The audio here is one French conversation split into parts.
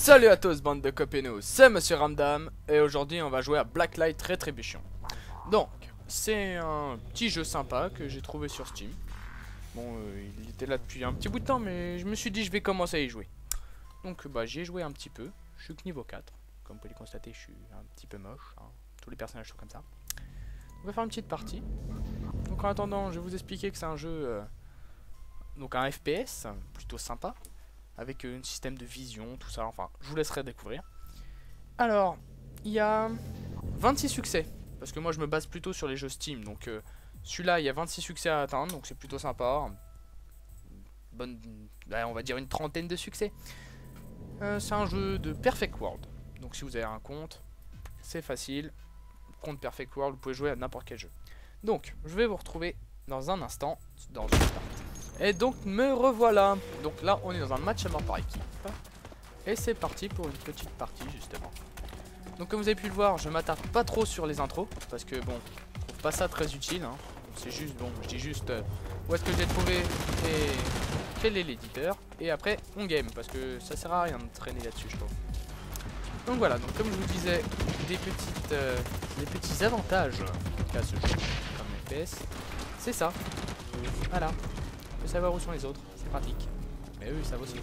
Salut à tous bande de copénos, c'est Monsieur Ramdam et aujourd'hui on va jouer à Blacklight Retribution. Donc, c'est un petit jeu sympa que j'ai trouvé sur Steam. Bon, il était là depuis un petit bout de temps mais je me suis dit je vais commencer à y jouer. Donc bah j'y ai joué un petit peu, je suis que niveau 4. Comme vous pouvez le constater, je suis un petit peu moche, hein. Tous les personnages sont comme ça. On va faire une petite partie. Donc en attendant, je vais vous expliquer que c'est un jeu, donc un FPS, plutôt sympa. Avec un système de vision, tout ça, enfin, je vous laisserai découvrir. Alors, il y a 26 succès, parce que moi je me base plutôt sur les jeux Steam, donc celui-là, il y a 26 succès à atteindre, donc c'est plutôt sympa. Bonne, on va dire une trentaine de succès. C'est un jeu de Perfect World, donc si vous avez un compte, c'est facile. Compte Perfect World, vous pouvez jouer à n'importe quel jeu. Donc, je vais vous retrouver dans un instant, dans une partie. Et donc me revoilà. Donc là on est dans un match à mort par équipe. Et c'est parti pour une petite partie justement. Donc comme vous avez pu le voir, je m'attarde pas trop sur les intros. Parce que bon, je trouve pas ça très utile, hein. C'est juste, bon, je dis juste où est-ce que j'ai trouvé et quel est l'éditeur. Et après on game, parce que ça sert à rien de traîner là-dessus je trouve. Donc voilà, donc comme je vous disais, des petits avantages qu'a ce jeu comme FPS. C'est ça. Voilà. Je veux savoir où sont les autres, c'est pratique. Mais eux, ils savent aussi.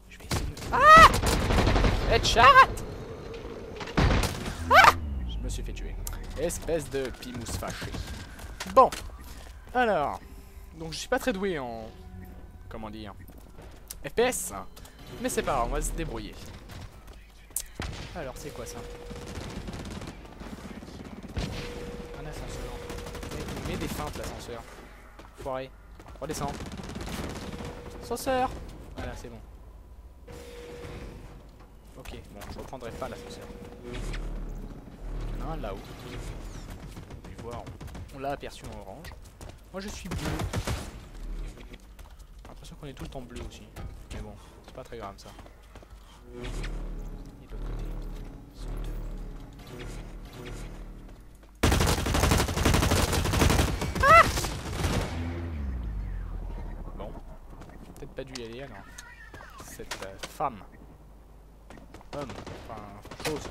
Je vais essayer de... Ah! Headshot! Ah! Je me suis fait tuer. Espèce de pimousse fâché. Bon. Alors. Donc je suis pas très doué en... Comment dire? FPS. Mais c'est pas grave, on va se débrouiller. Alors, c'est quoi ça? Un ascenseur. Il met des feintes, l'ascenseur. Foiré. Redescends. Ascenseur. Voilà, c'est bon. Ok, bon, je reprendrai pas l'ascenseur. Il y en a un là-haut. On peut voir, on l'a aperçu en orange. Moi je suis bleu. J'ai l'impression qu'on est tout le temps bleu aussi. Mais bon, c'est pas très grave ça. Et de l'autre côté. Pas dû y aller alors. Cette femme. Homme. Enfin, chose.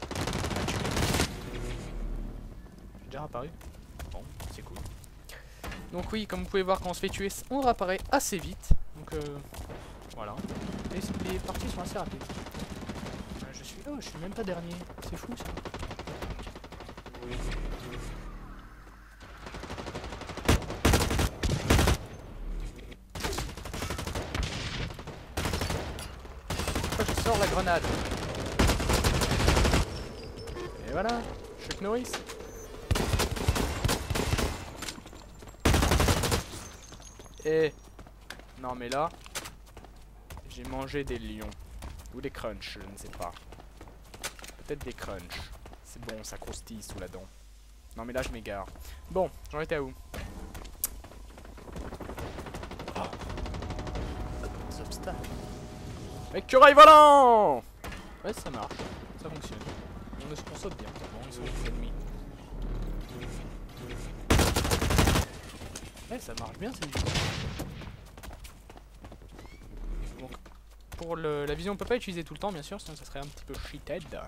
J'ai déjà apparu. Bon, c'est cool. Donc oui, comme vous pouvez voir, quand on se fait tuer, on réapparaît assez vite. Donc voilà. Et les parties sont assez rapides. Je suis même pas dernier. C'est fou ça. Je sors la grenade. Et voilà, Chuck Norris. Et non mais là, j'ai mangé des lions. Ou des crunchs, je ne sais pas. Peut-être des crunchs. C'est bon, ça croustille sous la dent. Non mais là je m'égare. Bon, j'en étais à où? Oh. Des obstacles. Écureuil volant! Ouais, ça marche, ça fonctionne. On saute bien, bon, ils sont les ennemis. Ouais, ça marche bien, c'est du... Donc, pour la vision, on peut pas utiliser tout le temps, bien sûr, sinon ça serait un petit peu cheated.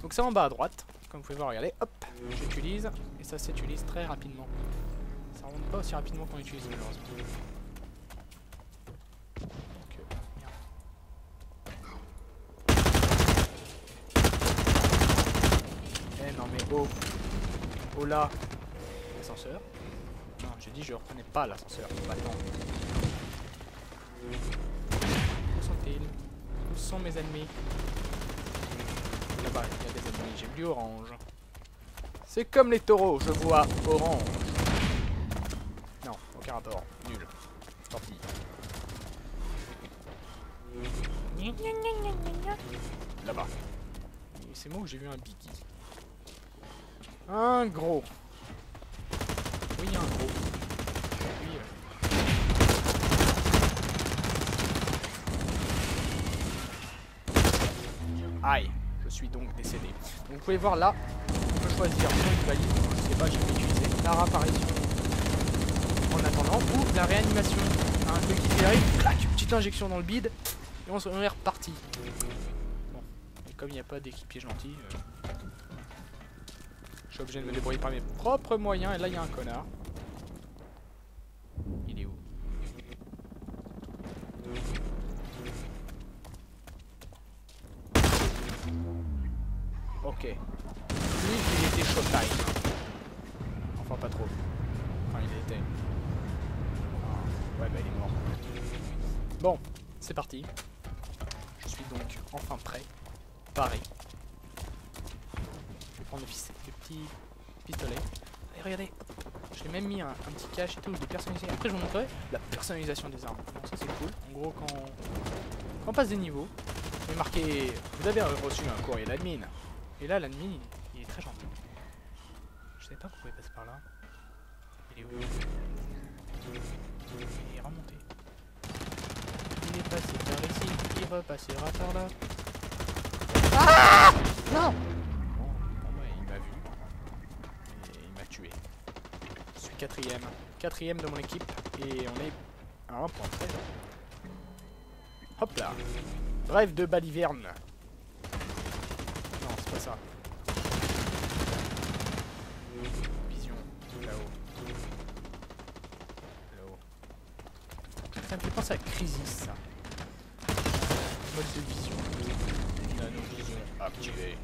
Donc c'est en bas à droite, comme vous pouvez voir, regardez, hop, j'utilise, et ça s'utilise très rapidement. Ça remonte pas aussi rapidement qu'on utilise malheureusement. Non mais oh, oh là, l'ascenseur. Non, j'ai dit je reprenais pas l'ascenseur. Maintenant. Où sont-ils? Où sont mes ennemis? Là-bas, il y a des ennemis. J'ai vu orange. C'est comme les taureaux, je vois orange. Non, aucun rapport. Nul. Tant pis. Là-bas. C'est moi où j'ai vu un biggie. Un gros. Oui, un gros. Oui. Aïe, je suis donc décédé. Donc vous pouvez voir là, on peut choisir soit une valise, je sais pas, je vais utiliser la réapparition en attendant, ou la réanimation. Un truc qui arrive, clac, petite injection dans le bide, Et on est reparti. Bon. Et comme il n'y a pas d'équipier gentil, je suis obligé de me débrouiller par mes propres moyens. Et là, il y a un connard. Il est où? Ok. Lui, il était showtime. Enfin, pas trop. Enfin, il était. Ah, ouais, bah, il est mort. Bon, c'est parti. Je suis donc enfin prêt. Paré. Je vais prendre le petit pistolet. Et regardez, j'ai même mis un petit cache et tout, des personnalisations. Après, je vous montrerai la personnalisation des armes. Donc, ça, c'est cool. En gros, quand on passe des niveaux, il est marqué vous avez reçu un courrier d'admin. Et là, l'admin, il est très gentil. Je savais pas qu'on pouvait passer par là. Il est où? Il est remonté. Il est passé par ici, il repassera par là. Ah non. Bon bah, il m'a vu. Et il m'a tué. Je suis quatrième. Quatrième de mon équipe. Et on est à un point près. Hop là. Bref de baliverne. Non, c'est pas ça. Vision. Là-haut. Là-haut. Ça me fait penser à Crisis, ça. Mode de vision. Nano-vision activée.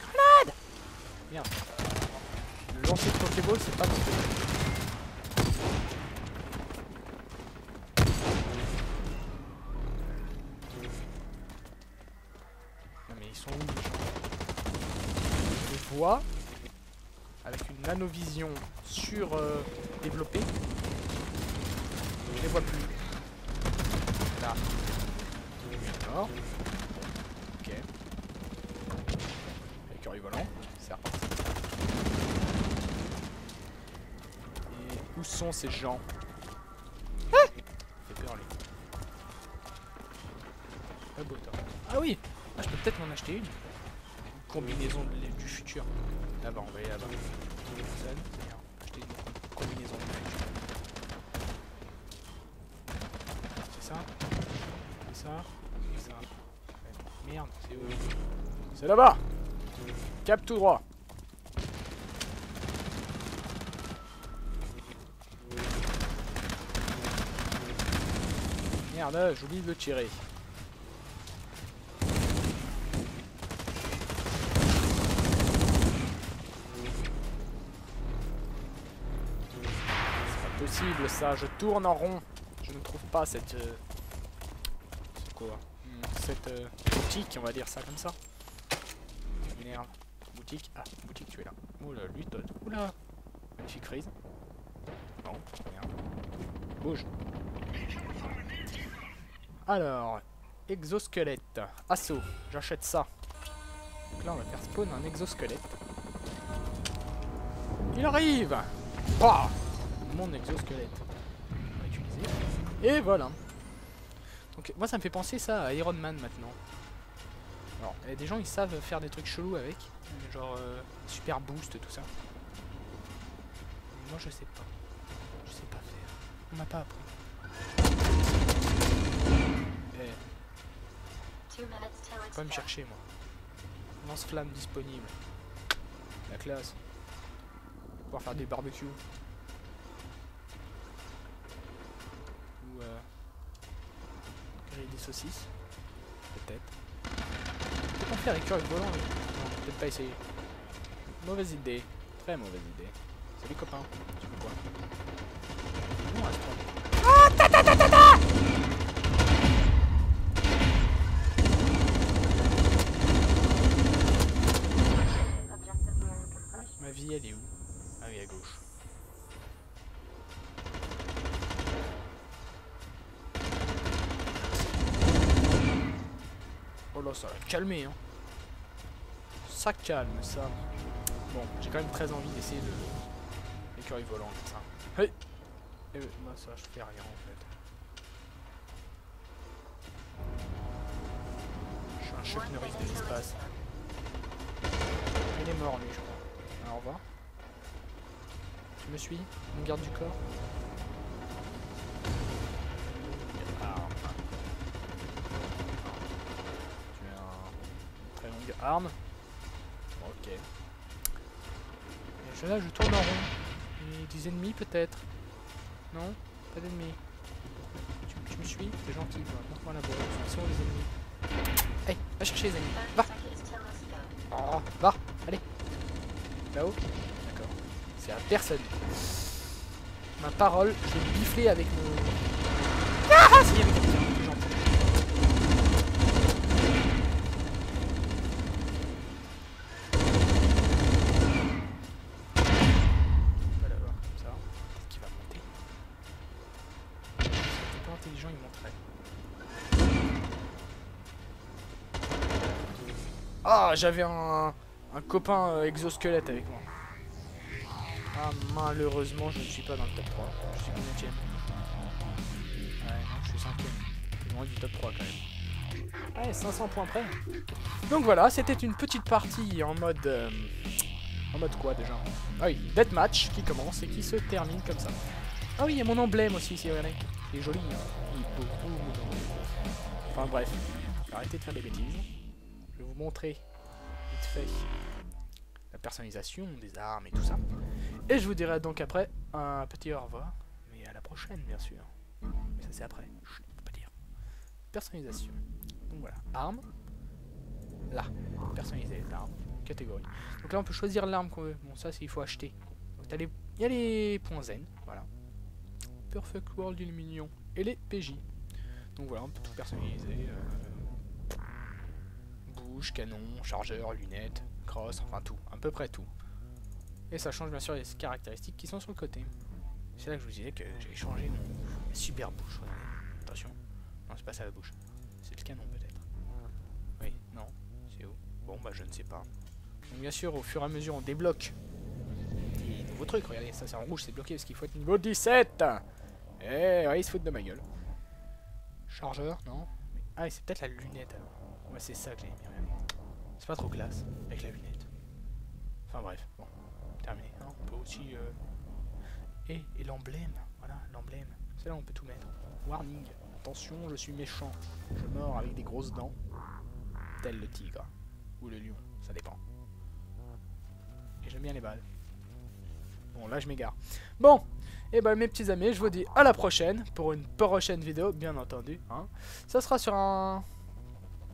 Grenade! Merde. Le lancer de Pokéball, c'est pas mon truc. Non mais ils sont où les gens? Je les vois. Avec une nanovision sur développée. Je les vois plus. Là. D'accord. Ok. Écureuil volant. C'est reparti. Et où sont ces gens? Ah, fait peur lui. Pas beau temps. Ah oui. Ah, je peux peut-être m'en acheter une. Une combinaison du futur. Là-bas, on va aller là-bas. Personne. C'est-à-dire, acheter une combinaison du futur. C'est ça. C'est ça. C'est ça. Ouais. Merde, c'est où? C'est là-bas. Cap tout droit. Merde, j'oublie de le tirer. Possible ça, je tourne en rond. Je ne trouve pas cette c'est quoi? Cette boutique, on va dire ça comme ça. Ça m'énerve. Boutique. Ah, boutique, tu es là. Oula, lui Todd. Oula. Magnifique freeze. Non, merde. Bouge. Alors, exosquelette. Assaut, j'achète ça. Donc là on va faire spawn un exosquelette. Il arrive. Bah, mon exosquelette. On va utiliser. Et voilà. Donc moi ça me fait penser ça à Iron Man maintenant. Alors, il y a des gens ils savent faire des trucs chelous avec. Genre super boost, tout ça. Moi je sais pas. Je sais pas faire. On m'a pas appris. Faut pas me chercher moi. Lance-flamme disponible. La classe. Pouvoir faire des barbecues. Ou griller des saucisses. Peut-être. Peut-on faire écureuil volant? Non, peut-être pas essayer. Mauvaise idée. Très mauvaise idée. Salut copain. Tu fais quoi? Non, reste-toi. Ah, ta ta ta ta ta! Ma vie, elle est où? Ah oui, à gauche. Oh là, ça va calmer, hein. Ça calme, ça. Bon, j'ai quand même très envie d'essayer l'écureuil volant, comme ça. Hey! Et moi, ça, je fais rien, en fait. Je suis un Chuck Norris de l'espace. Il est mort, lui, je crois. Alors, au revoir. Tu me suis, mon garde du corps? Arme. Tu as une très longue arme. Ok. Et là, je tourne en rond. Et des ennemis peut-être. Non? Pas d'ennemis. Tu me suis? T'es gentil, toi. Montre-moi la voie. Ils sont où les ennemis? Hey, va chercher les ennemis. Va! Oh, va! Allez! Là-haut? D'accord. C'est à personne. Ma parole, je vais le bifler avec mon... Ah! S'il y avait quelqu'un, c'est gentil. On va l'avoir comme ça. Peut-être qu'il va monter. Si t'es pas intelligent, il monterait. Ah, j'avais un copain exosquelette avec moi. Ah, malheureusement, je ne suis pas dans le top 3. Je suis 9ème. Ouais, non, je suis 5ème. C'est loin du top 3 quand même. Ouais, 500 points près. Donc voilà, c'était une petite partie en mode... en mode quoi déjà? Ah oui, deathmatch qui commence et qui se termine comme ça. Ah oui, il y a mon emblème aussi, si vous regardez. Il est joli, hein. Il est beau, beau, beau. Enfin bref, arrêtez de faire des bêtises. Je vais vous montrer vite fait la personnalisation des armes et tout ça. Et je vous dirai donc après un petit au revoir. Mais à la prochaine, bien sûr. Mais ça c'est après. Je ne peux pas dire. Personnalisation. Donc voilà. Armes. Là. Personnaliser les armes. Catégorie. Donc là on peut choisir l'arme qu'on veut. Bon ça c'est il faut acheter. Donc il y a les points zen. Voilà. Perfect World Illumination. Et les PJ. Donc voilà, on peut tout personnaliser. Bouche, canon, chargeur, lunettes, crosse, enfin tout. À peu près tout. Et ça change bien sûr les caractéristiques qui sont sur le côté. C'est là que je vous disais que j'ai changé mon super bouche. Attention. Non, c'est pas ça la bouche. C'est le canon peut-être. Oui, non. C'est où? Bon, bah je ne sais pas. Donc bien sûr, au fur et à mesure, on débloque des nouveaux trucs. Regardez, ça c'est en rouge, c'est bloqué parce qu'il faut être niveau 17. Eh, ouais, ils se foutent de ma gueule. Chargeur, non. Mais... ah, c'est peut-être la lunette alors. Ouais, c'est ça que j'ai mis. C'est pas trop classe avec la lunette. Enfin bref, bon. Terminé. Hein, on peut aussi... Et l'emblème. Voilà, l'emblème. C'est là où on peut tout mettre. Warning. Attention, je suis méchant. Je mords avec des grosses dents. Tel le tigre. Ou le lion. Ça dépend. Et j'aime bien les balles. Bon, là je m'égare. Bon. Et ben mes petits amis, je vous dis à la prochaine. Pour une prochaine vidéo, bien entendu. Hein. Ça sera sur un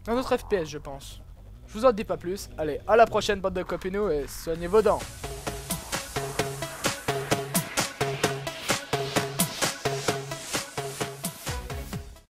autre FPS, je pense. Je vous en dis pas plus. Allez, à la prochaine, bande de copinous. Et soignez vos dents.